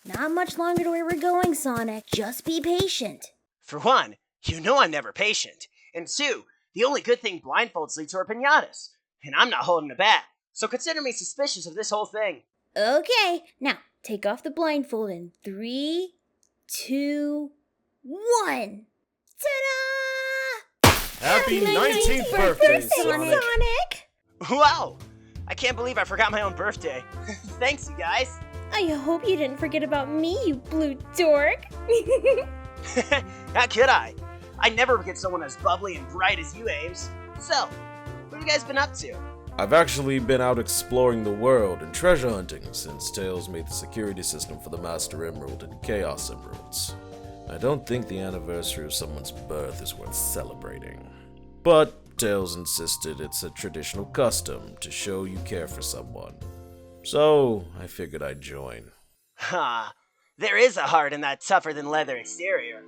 Not much longer to where we're going, Sonic. Just be patient. For one, you know I'm never patient. And two, the only good thing blindfolds lead to are pinatas. And I'm not holding it back. So consider me suspicious of this whole thing. Okay, now take off the blindfold in 3, 2, 1. Ta-da! Happy 19th birthday, Sonic! Wow! I can't believe I forgot my own birthday. Thanks, you guys. I hope you didn't forget about me, you blue dork. How could I? I never forget someone as bubbly and bright as you, Ames. So, what have you guys been up to? I've actually been out exploring the world and treasure hunting since Tails made the security system for the Master Emerald and Chaos Emeralds. I don't think the anniversary of someone's birth is worth celebrating. But Tails insisted it's a traditional custom to show you care for someone. So, I figured I'd join. Ha! There is a heart in that tougher-than-leather exterior.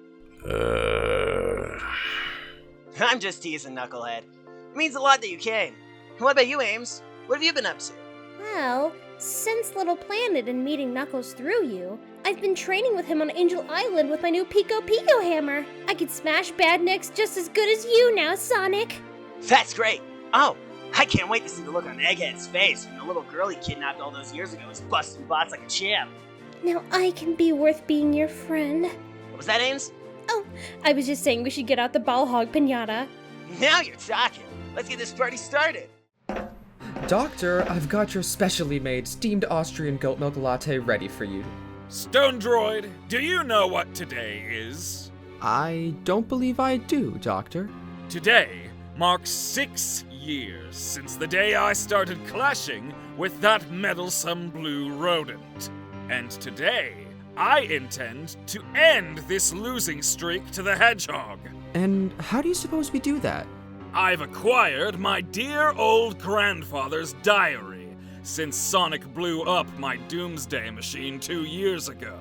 I'm just teasing, Knucklehead. It means a lot that you came. What about you, Ames? What have you been up to? Well, since Little Planet and meeting Knuckles through you, I've been training with him on Angel Island with my new Pico Pico hammer. I can smash badniks just as good as you now, Sonic. That's great. Oh, I can't wait to see the look on Egghead's face when the little girl he kidnapped all those years ago is busting bots like a champ. Now I can be worth being your friend. What was that, Ames? Oh, I was just saying we should get out the ball hog pinata. Now you're talking. Let's get this party started. Doctor, I've got your specially made steamed Austrian goat milk latte ready for you. Stone Droid, do you know what today is? I don't believe I do, Doctor. Today marks 6 years since the day I started clashing with that meddlesome blue rodent. And today, I intend to end this losing streak to the hedgehog. And how do you suppose we do that? I've acquired my dear old grandfather's diary since Sonic blew up my Doomsday Machine 2 years ago.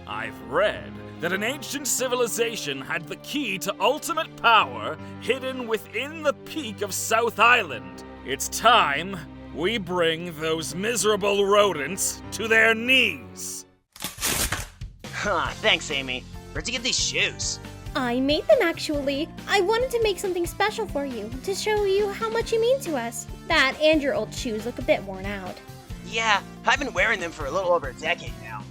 I've read that an ancient civilization had the key to ultimate power hidden within the peak of South Island. It's time we bring those miserable rodents to their knees. Thanks, Amy. Where'd you get these shoes? I made them, actually. I wanted to make something special for you, to show you how much you mean to us. That and your old shoes look a bit worn out. Yeah, I've been wearing them for a little over a decade now.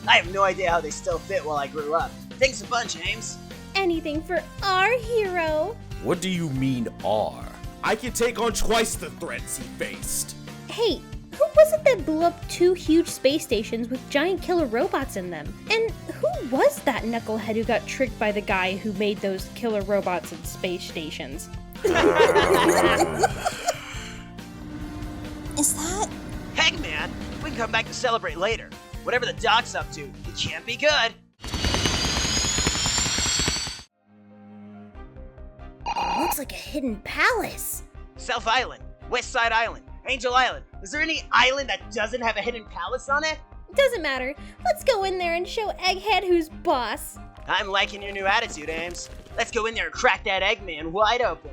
I have no idea how they still fit while I grew up. Thanks a bunch, Ames. Anything for our hero. What do you mean, R? I can take on twice the threats he faced. Hey, who was it that blew up 2 huge space stations with giant killer robots in them? And who was that knucklehead who got tricked by the guy who made those killer robots and space stations? Is that... Eggman, we can come back to celebrate later. Whatever the doc's up to, it can't be good. Looks like a hidden palace. South Island, West Side Island, Angel Island. Is there any island that doesn't have a hidden palace on it? Doesn't matter. Let's go in there and show Egghead who's boss. I'm liking your new attitude, Ames. Let's go in there and crack that Eggman wide open.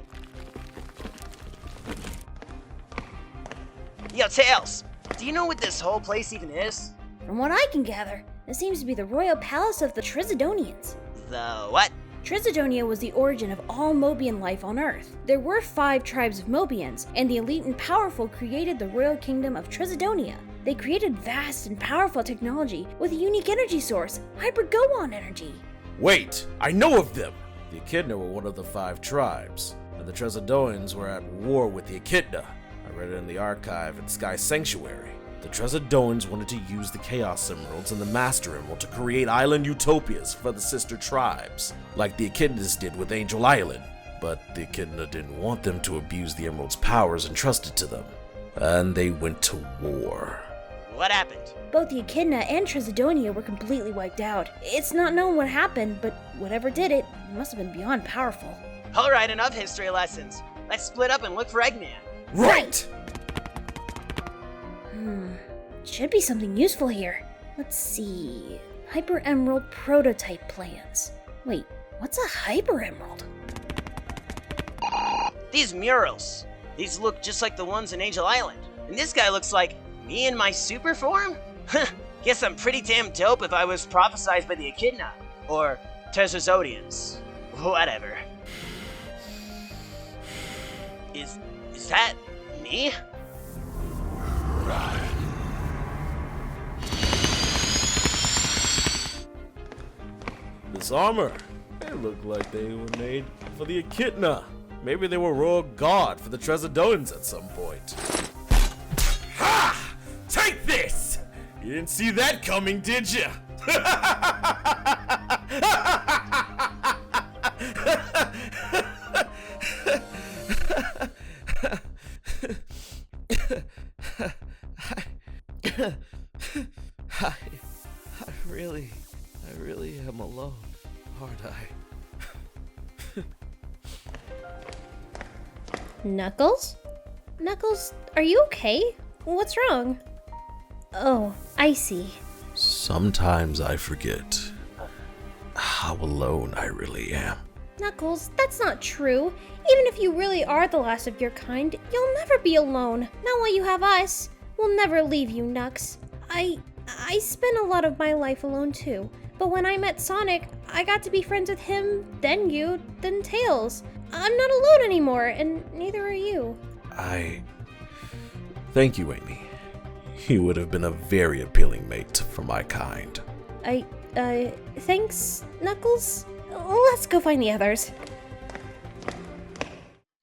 Yo, Tails, do you know what this whole place even is? From what I can gather, this seems to be the royal palace of the Trizidonians. The what? Trizidonia was the origin of all Mobian life on Earth. There were 5 tribes of Mobians, and the elite and powerful created the royal kingdom of Trizidonia. They created vast and powerful technology with a unique energy source, Hyper-Goon energy. Wait, I know of them! The Echidna were one of the 5 tribes, and the Trizidonians were at war with the Echidna. I read it in the archive in Sky Sanctuary. The Trizidonians wanted to use the Chaos Emeralds and the Master Emerald to create island utopias for the sister tribes, like the Echidnas did with Angel Island. But the Echidna didn't want them to abuse the Emerald's powers entrusted to them, and they went to war. What happened? Both the Echidna and Trizidonia were completely wiped out. It's not known what happened, but whatever did it must have been beyond powerful. Alright, enough history lessons. Let's split up and look for Eggman. Right! Should be something useful here. Let's see. Hyper Emerald prototype plans. Wait, what's a Hyper Emerald? These murals. These look just like the ones in Angel Island. And this guy looks like me in my super form? Guess I'm pretty damn dope if I was prophesized by the Echidna. Or Terzazodians. Whatever. Is that me? This armor, they look like they were made for the Echidna. Maybe they were royal guard for the Trezadonians at some point. Ha! Take this! You didn't see that coming, did you? I really am alone, aren't I? Knuckles? Knuckles, are you okay? What's wrong? Oh, I see. Sometimes I forget how alone I really am. Knuckles, that's not true. Even if you really are the last of your kind, you'll never be alone. Not while you have us. We'll never leave you, Knux. I spent a lot of my life alone too. But when I met Sonic, I got to be friends with him, then you, then Tails. I'm not alone anymore, and neither are you. Thank you, Amy. You would have been a very appealing mate for my kind. Thanks, Knuckles? Let's go find the others.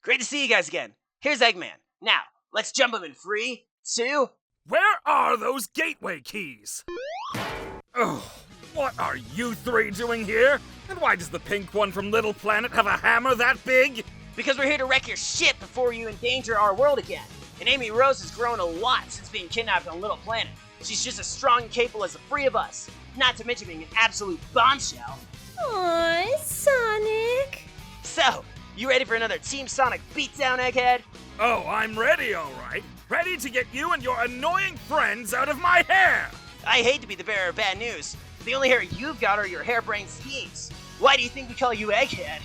Great to see you guys again. Here's Eggman. Now, let's jump him in 3, 2... Where are those gateway keys? Oh, what are you three doing here? And why does the pink one from Little Planet have a hammer that big? Because we're here to wreck your ship before you endanger our world again. And Amy Rose has grown a lot since being kidnapped on Little Planet. She's just as strong and capable as the 3 of us. Not to mention being an absolute bombshell. Aww, Sonic. So, you ready for another Team Sonic beatdown, Egghead? Oh, I'm ready, all right. Ready to get you and your annoying friends out of my hair! I hate to be the bearer of bad news, but the only hair you've got are your harebrained schemes. Why do you think we call you Egghead?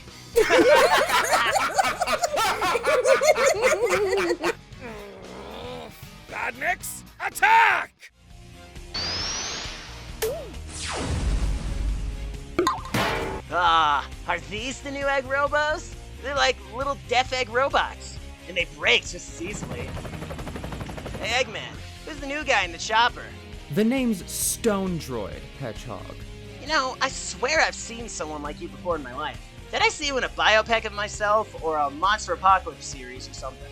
Badniks, attack! Are these the new Egg Robos? They're like little deaf egg robots, and they break just as easily. Hey, Eggman, who's the new guy in the chopper? The name's Stone Droid, Hedgehog. You know, I swear I've seen someone like you before in my life. Did I see you in a biopic of myself, or a Monster Apocalypse series or something?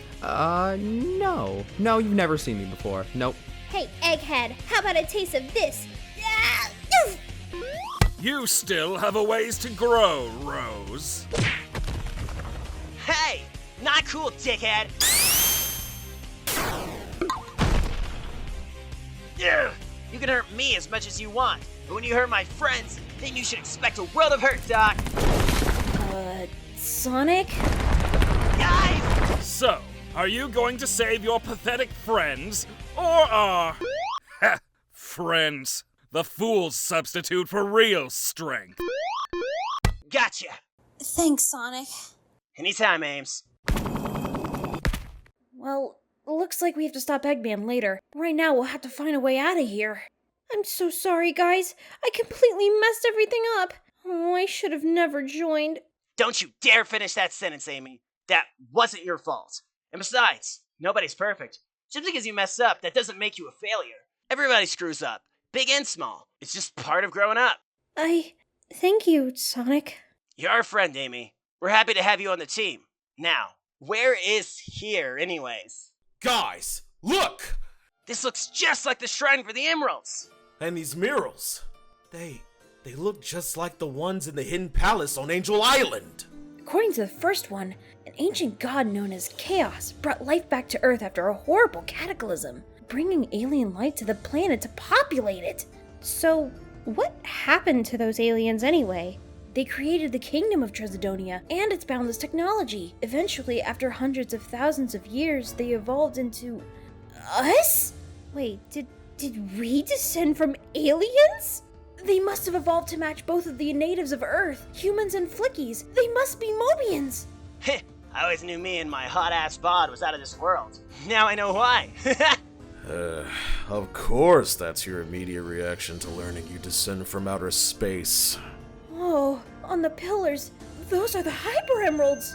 No. No, you've never seen me before. Nope. Hey, Egghead, how about a taste of this? You still have a ways to grow, Rose. Hey! Not cool, dickhead! Ugh, you can hurt me as much as you want, but when you hurt my friends, then you should expect a world of hurt, Doc! Sonic? Guys! So, are you going to save your pathetic friends, or are... friends, the fool's substitute for real strength? Gotcha! Thanks, Sonic. Anytime, Ames. Well, looks like we have to stop Eggman later. Right now, we'll have to find a way out of here. I'm so sorry, guys. I completely messed everything up. Oh, I should have never joined. Don't you dare finish that sentence, Amy. That wasn't your fault. And besides, nobody's perfect. Just because you mess up, that doesn't make you a failure. Everybody screws up, big and small. It's just part of growing up. Thank you, Sonic. You're our friend, Amy. We're happy to have you on the team. Now, where is here, anyways? Guys, look! This looks just like the shrine for the emeralds. And these murals, they look just like the ones in the hidden palace on Angel Island. According to the first one, an ancient god known as Chaos brought life back to Earth after a horrible cataclysm, bringing alien life to the planet to populate it. So, what happened to those aliens anyway? They created the kingdom of Trezadonia and its boundless technology. Eventually, after hundreds of thousands of years, they evolved into... us? Wait, did we descend from aliens? They must have evolved to match both of the natives of Earth, humans and flickies. They must be Mobians. I always knew me and my hot-ass bod was out of this world. Now I know why. Of course that's your immediate reaction to learning you descend from outer space. Oh, on the pillars, those are the Hyper Emeralds!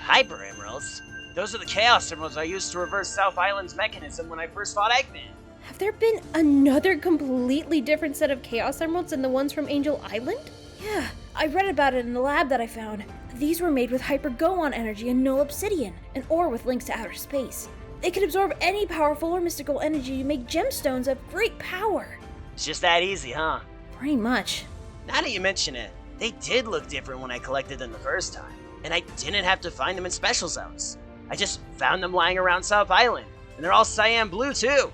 Hyper Emeralds? Those are the Chaos Emeralds I used to reverse South Island's mechanism when I first fought Eggman. Have there been another completely different set of Chaos Emeralds than the ones from Angel Island? Yeah, I read about it in the lab that I found. These were made with Hyper-Goon energy and no obsidian, an ore with links to outer space. They could absorb any powerful or mystical energy to make gemstones of great power. It's just that easy, huh? Pretty much. Now that you mention it, they did look different when I collected them the first time, and I didn't have to find them in special zones. I just found them lying around South Island, and they're all cyan blue too.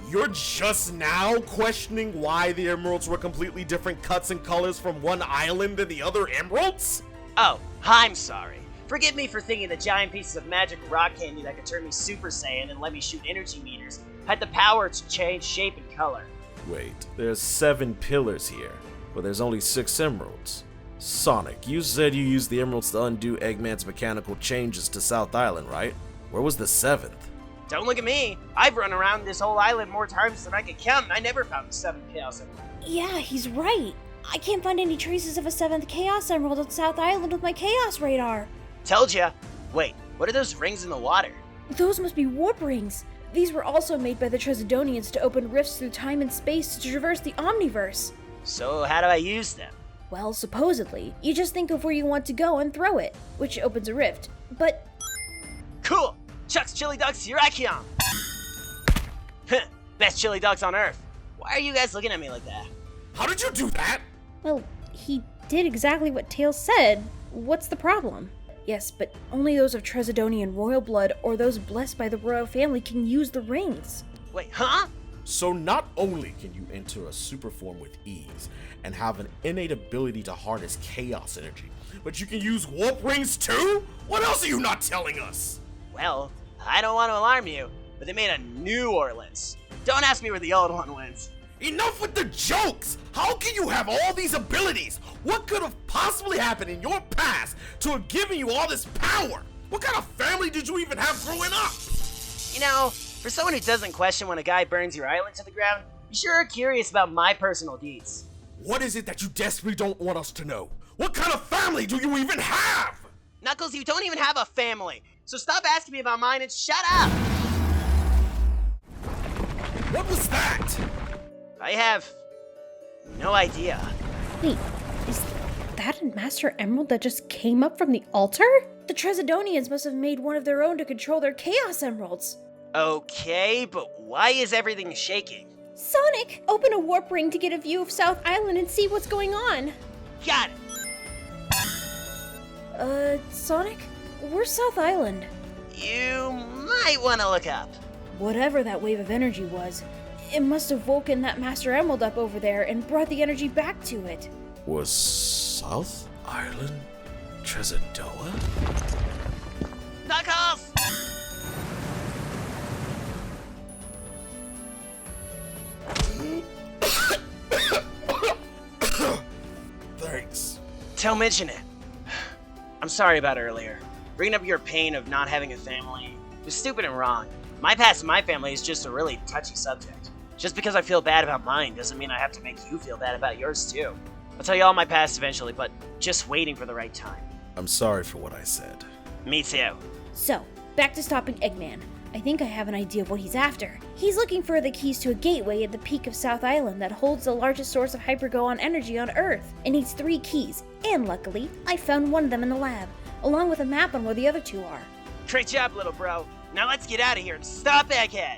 You're just now questioning why the emeralds were completely different cuts and colors from one island than the other emeralds? Oh, I'm sorry. Forgive me for thinking that giant pieces of magic rock candy that could turn me Super Saiyan and let me shoot energy meters had the power to change shape and color. Wait, there's 7 pillars here, but there's only 6 emeralds. Sonic, you said you used the emeralds to undo Eggman's mechanical changes to South Island, right? Where was the 7th? Don't look at me. I've run around this whole island more times than I can count, and I never found the 7th Chaos Emerald. Yeah, he's right. I can't find any traces of a 7th Chaos Emerald on South Island with my Chaos Radar. Told ya. Wait, what are those rings in the water? Those must be warp rings. These were also made by the Trizidonians to open rifts through time and space to traverse the Omniverse. So how do I use them? Well, supposedly, you just think of where you want to go and throw it, which opens a rift. But Cool! Chuck's chili dogs, here I come! Best chili dogs on Earth. Why are you guys looking at me like that? How did you do that? well, he did exactly what Tails said. What's the problem? Yes, but only those of Trizidonian royal blood or those blessed by the royal family can use the rings. Wait, huh? So not only can you enter a super form with ease and have an innate ability to harness chaos energy, but you can use warp rings too? What else are you not telling us? Well, I don't want to alarm you, but they made a new Orleans. Don't ask me where the old one went. Enough with the jokes! How can you have all these abilities? What could have possibly happened in your past to have given you all this power? What kind of family did you even have growing up? You know, for someone who doesn't question when a guy burns your island to the ground, you sure are curious about my personal deeds. What is it that you desperately don't want us to know? What kind of family do you even have? Knuckles, you don't even have a family, so stop asking me about mine and shut up! What was that? I have no idea. Wait, is that a Master Emerald that just came up from the altar? The Trizidonians must have made one of their own to control their Chaos Emeralds. Okay, but why is everything shaking? Sonic, open a warp ring to get a view of South Island and see what's going on. Got it! Sonic? Where's South Island? You might want to look up. Whatever that wave of energy was, it must have woken that Master Emerald up over there and brought the energy back to it. Was South Island Trezidoa? Knuckles! Thanks. Don't mention it. I'm sorry about earlier. Bringing up your pain of not having a family was stupid and wrong. My past and my family is just a really touchy subject. Just because I feel bad about mine doesn't mean I have to make you feel bad about yours too. I'll tell you all my past eventually, but just waiting for the right time. I'm sorry for what I said. Me too. So, back to stopping Eggman. I think I have an idea of what he's after. He's looking for the keys to a gateway at the peak of South Island that holds the largest source of Hyper-Goon energy on Earth. It needs 3 keys, and luckily, I found one of them in the lab, along with a map on where the other 2 are. Great job, little bro. Now let's get out of here and stop Egghead!